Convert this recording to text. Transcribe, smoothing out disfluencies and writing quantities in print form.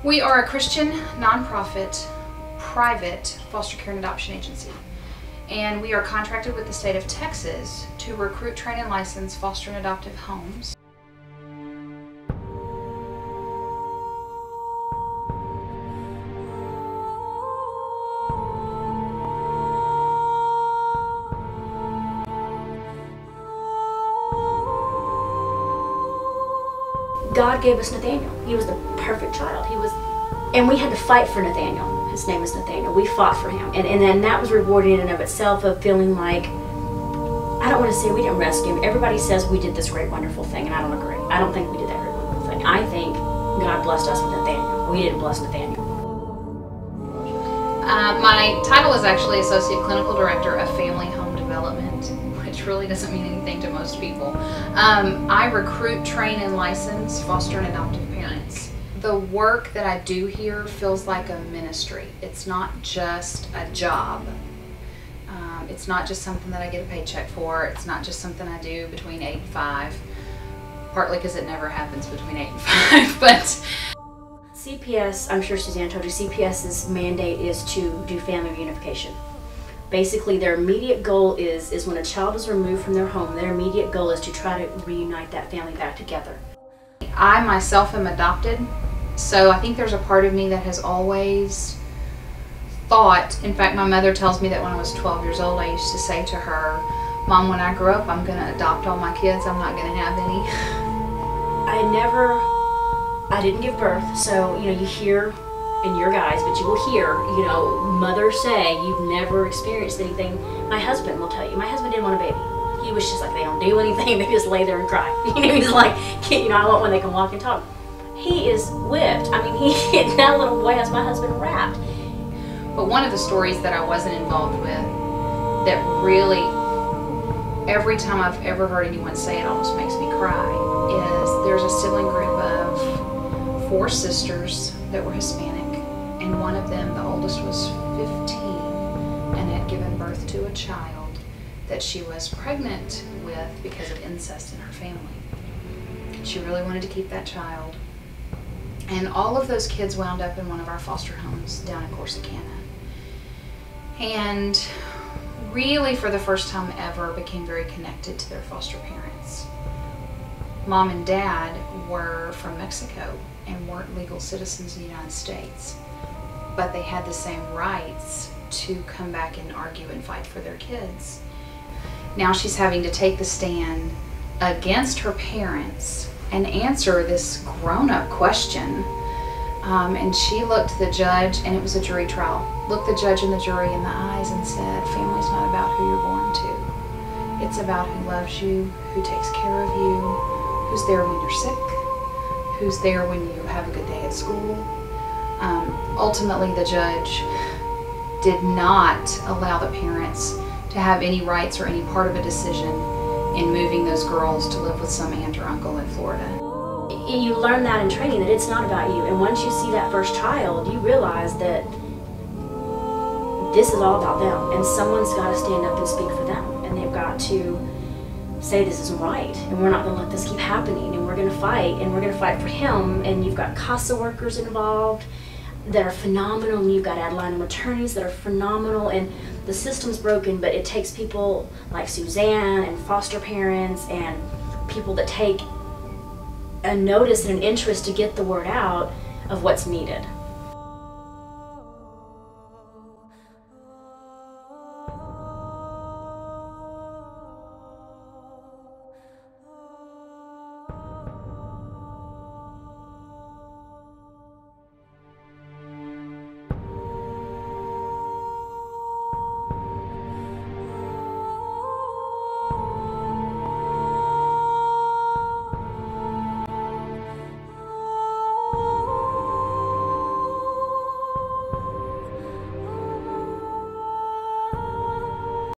We are a Christian, nonprofit, private foster care and adoption agency. And we are contracted with the state of Texas to recruit, train, and license foster and adoptive homes. God gave us Nathaniel. He was the perfect child. And we had to fight for Nathaniel. His name is Nathaniel. We fought for him. And then that was rewarding in and of itself, of feeling like, I don't want to say we didn't rescue him. Everybody says we did this great, wonderful thing, and I don't agree. I don't think we did that great, wonderful thing. I think God blessed us with Nathaniel. We didn't bless Nathaniel. My title is actually Associate Clinical Director of Family Home Development, which really doesn't mean anything to most people. I recruit, train, and license foster and adoptive parents. The work that I do here feels like a ministry. It's not just a job. It's not just something that I get a paycheck for. It's not just something I do between 8 and 5, partly because it never happens between 8 and 5, but CPS, I'm sure Suzanne told you, CPS's mandate is to do family reunification. Basically, their immediate goal is when a child is removed from their home, their immediate goal is to try to reunite that family back together. I myself am adopted, so I think there's a part of me that has always thought, in fact, my mother tells me that when I was 12 years old, I used to say to her, "Mom, when I grow up, I'm going to adopt all my kids. I'm not going to have any." I didn't give birth, so, you hear in your guys, but you will hear, mothers say you've never experienced anything. My husband will tell you, my husband didn't want a baby. He was just like, they don't do anything, they just lay there and cry. He's like, I want one they can walk and talk. He is whipped. I mean, that little boy has my husband wrapped. But one of the stories that I wasn't involved with that really, every time I've ever heard anyone say it almost makes me cry, is there's a sibling group of 4 sisters that were Hispanic, and one of them, the oldest, was 15 and had given birth to a child that she was pregnant with because of incest in her family. She really wanted to keep that child, and all of those kids wound up in one of our foster homes down in Corsicana, and really for the first time ever became very connected to their foster parents. Mom and Dad were from Mexico and weren't legal citizens of the United States, but they had the same rights to come back and argue and fight for their kids. Now she's having to take the stand against her parents and answer this grown-up question. And she looked the judge, and it was a jury trial, looked the judge and the jury in the eyes and said, "Family's not about who you're born to. It's about who loves you, who takes care of you, who's there when you're sick, who's there when you have a good day at school." Ultimately, the judge did not allow the parents to have any rights or any part of a decision in moving those girls to live with some aunt or uncle in Florida. You learn that in training, that it's not about you. And once you see that first child, you realize that this is all about them. And someone's got to stand up and speak for them. And they've got to say this isn't right. And we're not going to let this keep happening. And we're going to fight. And we're going to fight for him. And you've got CASA workers involved that are phenomenal. And you've got ad litem attorneys that are phenomenal. And the system's broken, but it takes people like Suzanne and foster parents and people that take a notice and an interest to get the word out of what's needed.